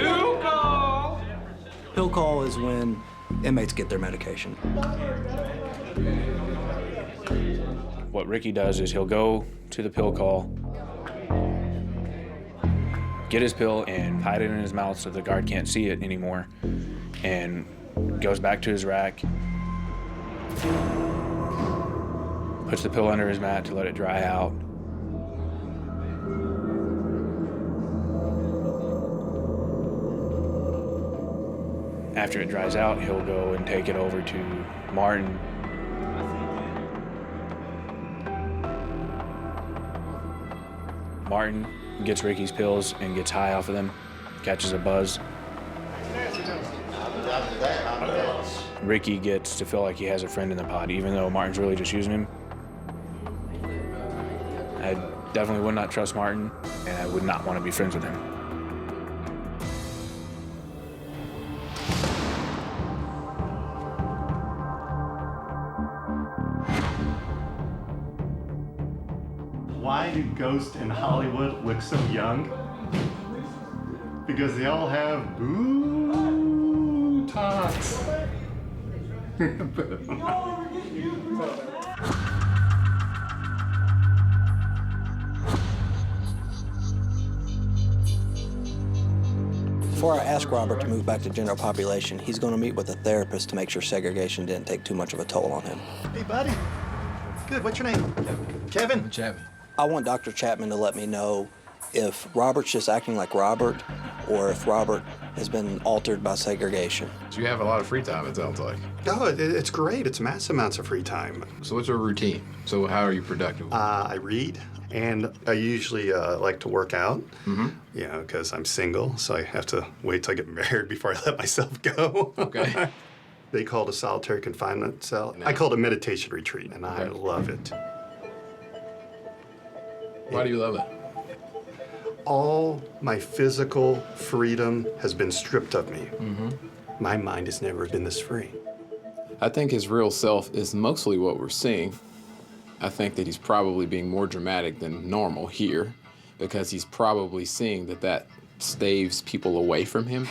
Pill call! Pill call is when inmates get their medication. What Ricky does is he'll go to the pill call, get his pill and hide it in his mouth so the guard can't see it anymore, and goes back to his rack, puts the pill under his mat to let it dry out. After it dries out, he'll go and take it over to Martin. Martin gets Ricky's pills and gets high off of them, catches a buzz. Ricky gets to feel like he has a friend in the pod, even though Martin's really just using him. I definitely would not trust Martin, and I would not want to be friends with him. Why do ghosts in Hollywood look so young? Because they all have Botox. Before I ask Robert to move back to general population, he's going to meet with a therapist to make sure segregation didn't take too much of a toll on him. Hey, buddy. Good, what's your name? Kevin? Chapman. I want Dr. Chapman to let me know if Robert's just acting like Robert or if Robert has been altered by segregation. So you have a lot of free time, it sounds like. Oh, it's great. It's massive amounts of free time. So what's your routine? So how are you productive? I read, and I usually like to work out, you know, because I'm single, so I have to wait till I get married before I let myself go. Okay. They call it a solitary confinement cell. I call it a meditation retreat, and I love it. Why do you love it? All my physical freedom has been stripped of me. My mind has never been this free. I think his real self is mostly what we're seeing. I think that he's probably being more dramatic than normal here because he's probably seeing that that staves people away from him.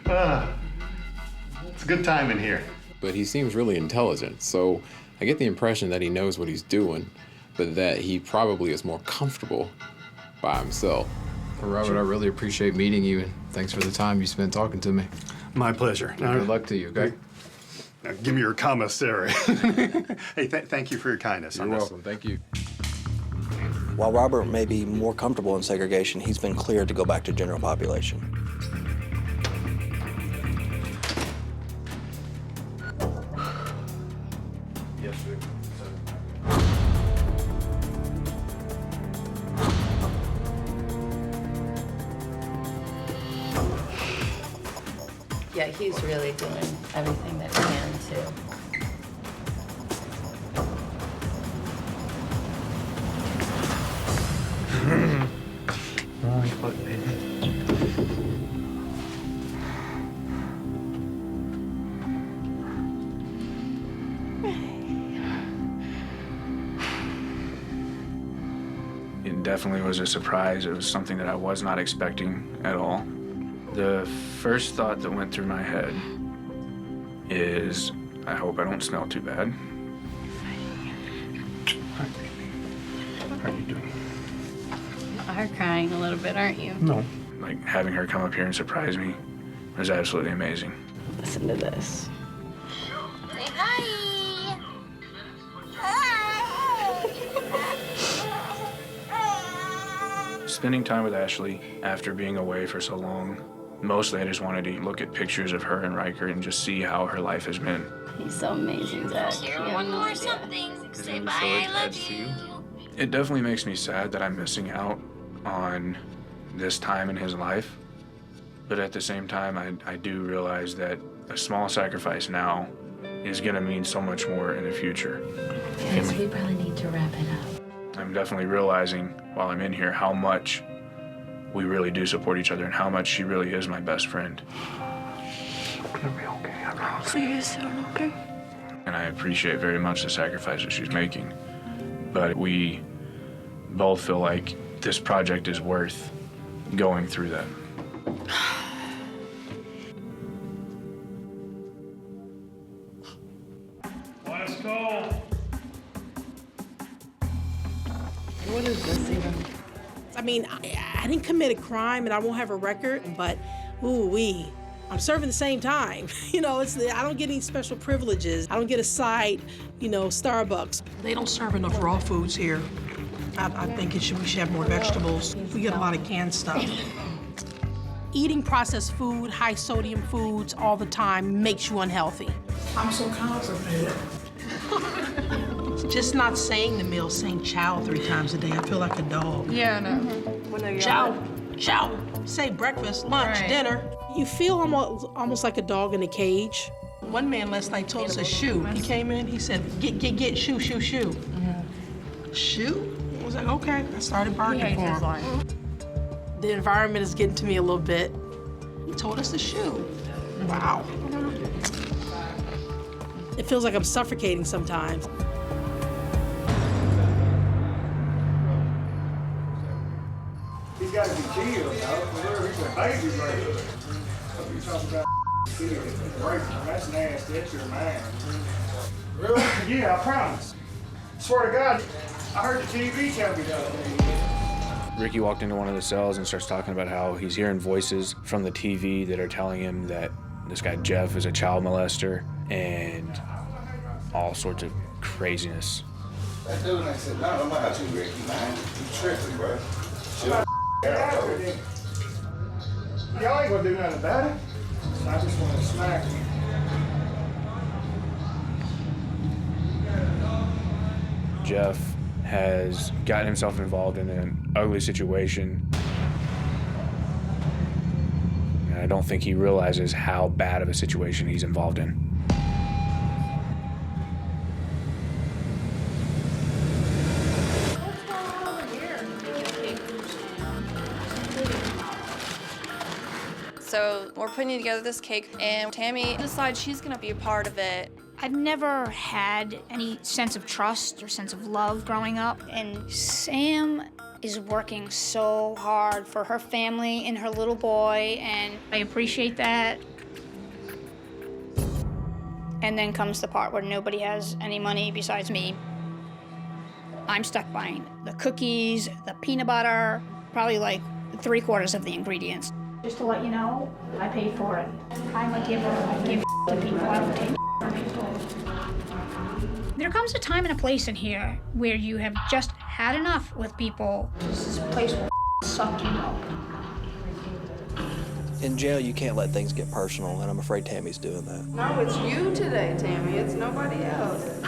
It's a good time in here. But he seems really intelligent, so I get the impression that he knows what he's doing, but that he probably is more comfortable by himself. Well, Robert, I really appreciate meeting you, and thanks for the time you spent talking to me. My pleasure. Good luck to you, okay? Now, give me your commissary. Hey, thank you for your kindness. You're welcome. Thank you. While Robert may be more comfortable in segregation, he's been cleared to go back to general population. Yes, sir. Yeah, he's really doing everything that he can to. It definitely was a surprise. It was something that I was not expecting at all. The first thought that went through my head is, I hope I don't smell too bad. Hi, baby. How are you doing? You are crying a little bit, aren't you? No. Like, having her come up here and surprise me was absolutely amazing. Listen to this. Say hi. Spending time with Ashley after being away for so long, mostly I just wanted to look at pictures of her and Riker and just see how her life has been. He's so amazing, Zach. One more something. Say bye, I love you. It definitely makes me sad that I'm missing out on this time in his life. But at the same time, I do realize that a small sacrifice now is gonna mean so much more in the future. Yes, we probably need to wrap it up. I'm definitely realizing while I'm in here how much we really do support each other and how much she really is my best friend. It's gonna be okay, I promise. Please, okay? And I appreciate very much the sacrifice that she's making. But we both feel like this project is worth going through that. Let's go. What is this even? I mean, I didn't commit a crime and I won't have a record, but ooh-wee, I'm serving the same time. You know, I don't get any special privileges. I don't get a side, Starbucks. They don't serve enough raw foods here. I think we should have more vegetables. We get a lot of canned stuff. Eating processed food, high sodium foods all the time makes you unhealthy. I'm so constipated. Just not saying the meal, saying chow 3 times a day. I feel like a dog. Yeah, no. Chow, chow. Say breakfast, lunch, dinner. You feel almost like a dog in a cage. One man last night told us a shoe. He came in, he said, get, shoe, shoe, shoe. Shoe? I was like, okay. I started barking for him. The environment is getting to me a little bit. He told us the shoe. Wow. It feels like I'm suffocating sometimes. He's got to be killed, though. He's a baby rape. You talking about rape? That's nasty. That's your man. Really? Yeah, I promise. Swear to God, I heard the TV tell me that. Ricky walked into one of the cells and starts talking about how he's hearing voices from the TV that are telling him that this guy Jeff is a child molester and all sorts of craziness. That dude, I said, no, I'm not too Ricky, man. You tripping, bro. Y'all ain't gonna do nothing about it. I just want to smack you. Jeff has gotten himself involved in an ugly situation. And I don't think he realizes how bad of a situation he's involved in. So we're putting together this cake, and Tammy decides she's gonna be a part of it. I've never had any sense of trust or sense of love growing up, and Sam is working so hard for her family and her little boy, and I appreciate that. And then comes the part where nobody has any money besides me. I'm stuck buying the cookies, the peanut butter, probably like 3/4 of the ingredients. Just to let you know, I paid for it. I'm a giver. I give to people. I don't take from people. There comes a time and a place in here where you have just had enough with people. This is a place where suck you up. In jail, you can't let things get personal, and I'm afraid Tammy's doing that. No, it's you today, Tammy. It's nobody else.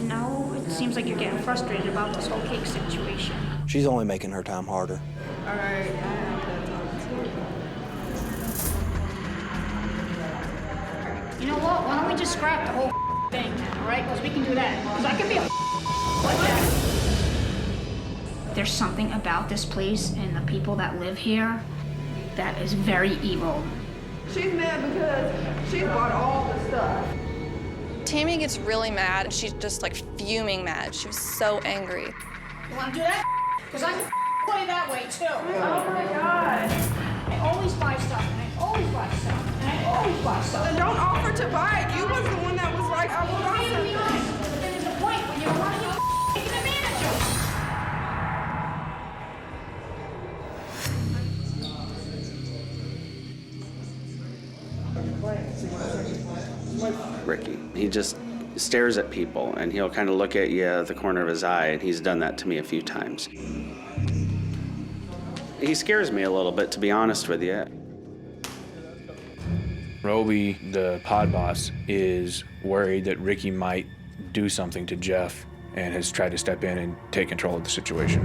No, it seems like you're getting frustrated about this whole cake situation. She's only making her time harder. All right, I have that talk too. You know what? Why don't we just scrap the whole thing, all right? Because we can do that. Because I can be a like that. There's something about this place and the people that live here that is very evil. She's mad because she bought all the stuff. Tammy gets really mad. She's just like fuming mad. She was so angry. You want to do that? Because I can play that way too. Oh my God. I always buy stuff, and I always buy stuff, and I always buy stuff. Then don't offer to buy it. You was the one that was like, I will buy To be something. honest, but there's a point when you're running, you're taking advantage of it. Ricky, he just stares at people and he'll kind of look at you at the corner of his eye, and he's done that to me a few times. He scares me a little bit, to be honest with you. Roby, the pod boss, is worried that Ricky might do something to Jeff and has tried to step in and take control of the situation.